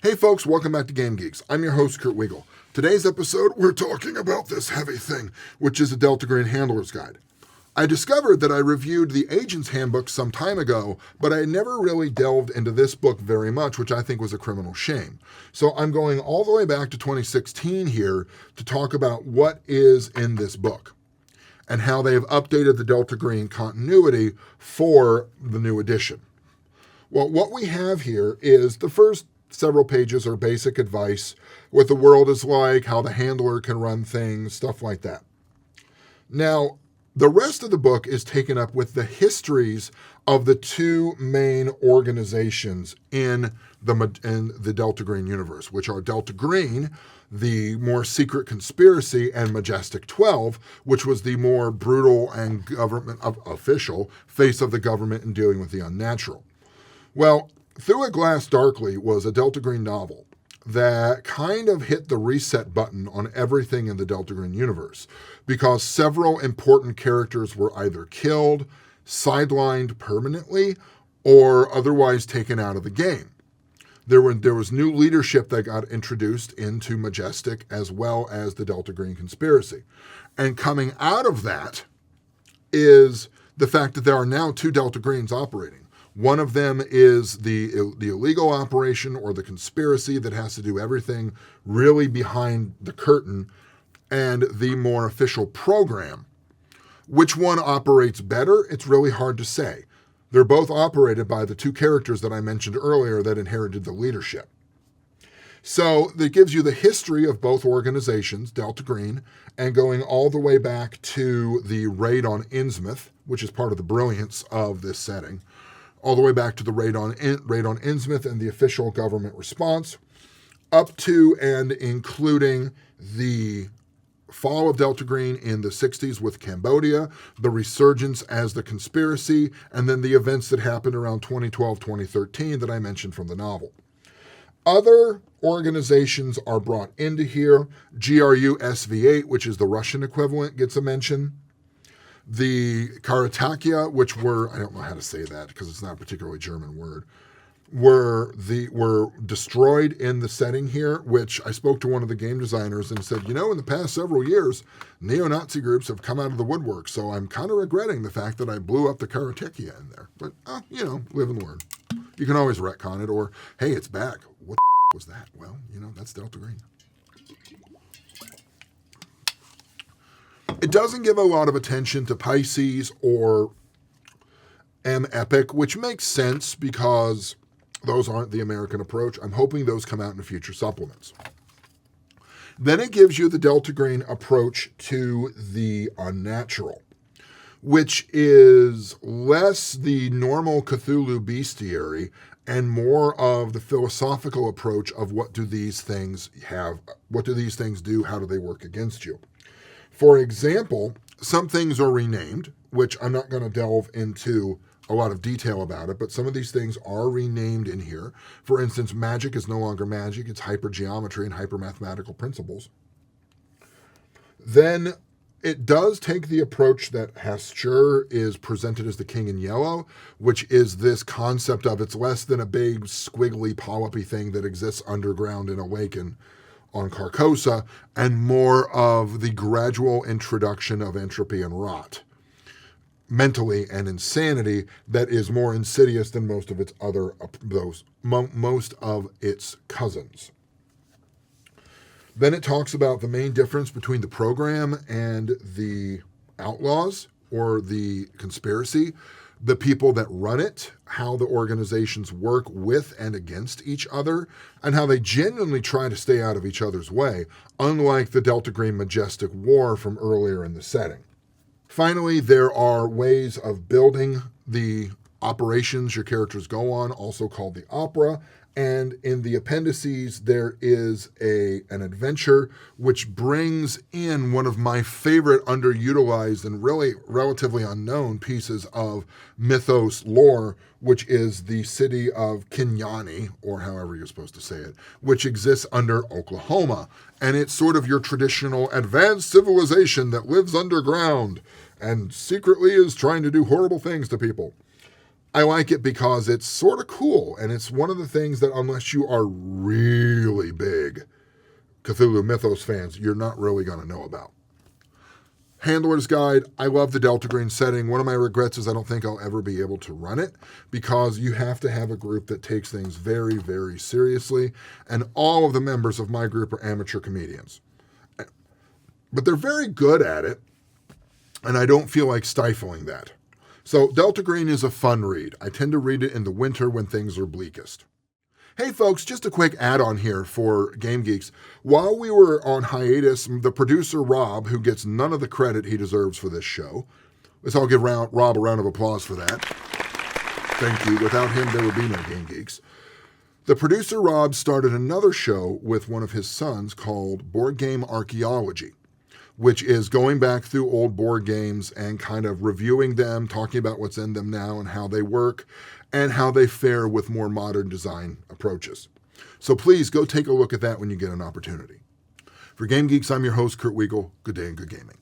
Hey folks, welcome back to Game Geeks. I'm your host, Kurt Wiegel. Today's episode, we're talking about this heavy thing, which is a Delta Green Handler's Guide. I discovered that I reviewed the Agent's Handbook some time ago, but I never really delved into this book very much, which I think was a criminal shame. So I'm going all the way back to 2016 here to talk about what is in this book and how they have updated the Delta Green continuity for the new edition. Well, what we have here is the first several pages are basic advice, what the world is like, how the handler can run things, stuff like that. Now, the rest of the book is taken up with the histories of the two main organizations in the Delta Green universe, which are Delta Green, the more secret conspiracy, and Majestic 12, which was the more brutal and government official face of the government in dealing with the unnatural. Well, Through a Glass Darkly was a Delta Green novel that kind of hit the reset button on everything in the Delta Green universe because several important characters were either killed, sidelined permanently, or otherwise taken out of the game. There was new leadership that got introduced into Majestic as well as the Delta Green conspiracy. And coming out of that is the fact that there are now two Delta Greens operating. One of them is the illegal operation or the conspiracy that has to do everything really behind the curtain, and the more official program. Which one operates better? It's really hard to say. They're both operated by the two characters that I mentioned earlier that inherited the leadership. So that gives you the history of both organizations, Delta Green, and going all the way back to the raid on Innsmouth, which is part of the brilliance of this setting, all the way back to the raid on Innsmouth and the official government response, up to and including the fall of Delta Green in the 60s with Cambodia, the resurgence as the conspiracy, and then the events that happened around 2012-2013 that I mentioned from the novel. Other organizations are brought into here. GRU SV8, which is the Russian equivalent, gets a mention. The Karatakia, which were, I don't know how to say that because it's not a particularly German word, were destroyed in the setting here, which I spoke to one of the game designers and said, in the past several years, neo-Nazi groups have come out of the woodwork, so I'm kind of regretting the fact that I blew up the Karatakia in there. But, live and learn. You can always retcon it, or, hey, it's back. What the was that? Well, that's Delta Green. It doesn't give a lot of attention to Pisces or M Epic, which makes sense because those aren't the American approach. I'm hoping those come out in future supplements. Then it gives you the Delta Green approach to the unnatural, which is less the normal Cthulhu bestiary and more of the philosophical approach of what do these things have, what do these things do, how do they work against you. For example, some things are renamed, which I'm not going to delve into a lot of detail about it, but some of these things are renamed in here. For instance, magic is no longer magic, it's hypergeometry and hypermathematical principles. Then it does take the approach that Hastur is presented as the king in yellow, which is this concept of it's less than a big squiggly polypy thing that exists underground in Awaken on Carcosa, and more of the gradual introduction of entropy and rot, mentally and insanity, that is more insidious than most of its cousins. Then it talks about the main difference between the program and the outlaws or the conspiracy, the people that run it, how the organizations work with and against each other, and how they genuinely try to stay out of each other's way, unlike the Delta Green Majestic War from earlier in the setting. Finally, there are ways of building the operations your characters go on, also called the opera, and in the appendices there is an adventure which brings in one of my favorite underutilized and really relatively unknown pieces of mythos lore, which is the city of Kinyani, or however you're supposed to say it, which exists under Oklahoma. And it's sort of your traditional advanced civilization that lives underground and secretly is trying to do horrible things to people. I like it because it's sort of cool, and it's one of the things that unless you are really big Cthulhu Mythos fans, you're not really going to know about. Handler's Guide, I love the Delta Green setting. One of my regrets is I don't think I'll ever be able to run it because you have to have a group that takes things very, very seriously, and all of the members of my group are amateur comedians. But they're very good at it, and I don't feel like stifling that. So Delta Green is a fun read. I tend to read it in the winter when things are bleakest. Hey folks, just a quick add-on here for Game Geeks. While we were on hiatus, the producer Rob, who gets none of the credit he deserves for this show, let's all give Rob a round of applause for that. Thank you. Without him, there would be no Game Geeks. The producer Rob started another show with one of his sons called Board Game Archaeology, which is going back through old board games and kind of reviewing them, talking about what's in them now and how they work, and how they fare with more modern design approaches. So please go take a look at that when you get an opportunity. For Game Geeks, I'm your host, Kurt Wiegel. Good day and good gaming.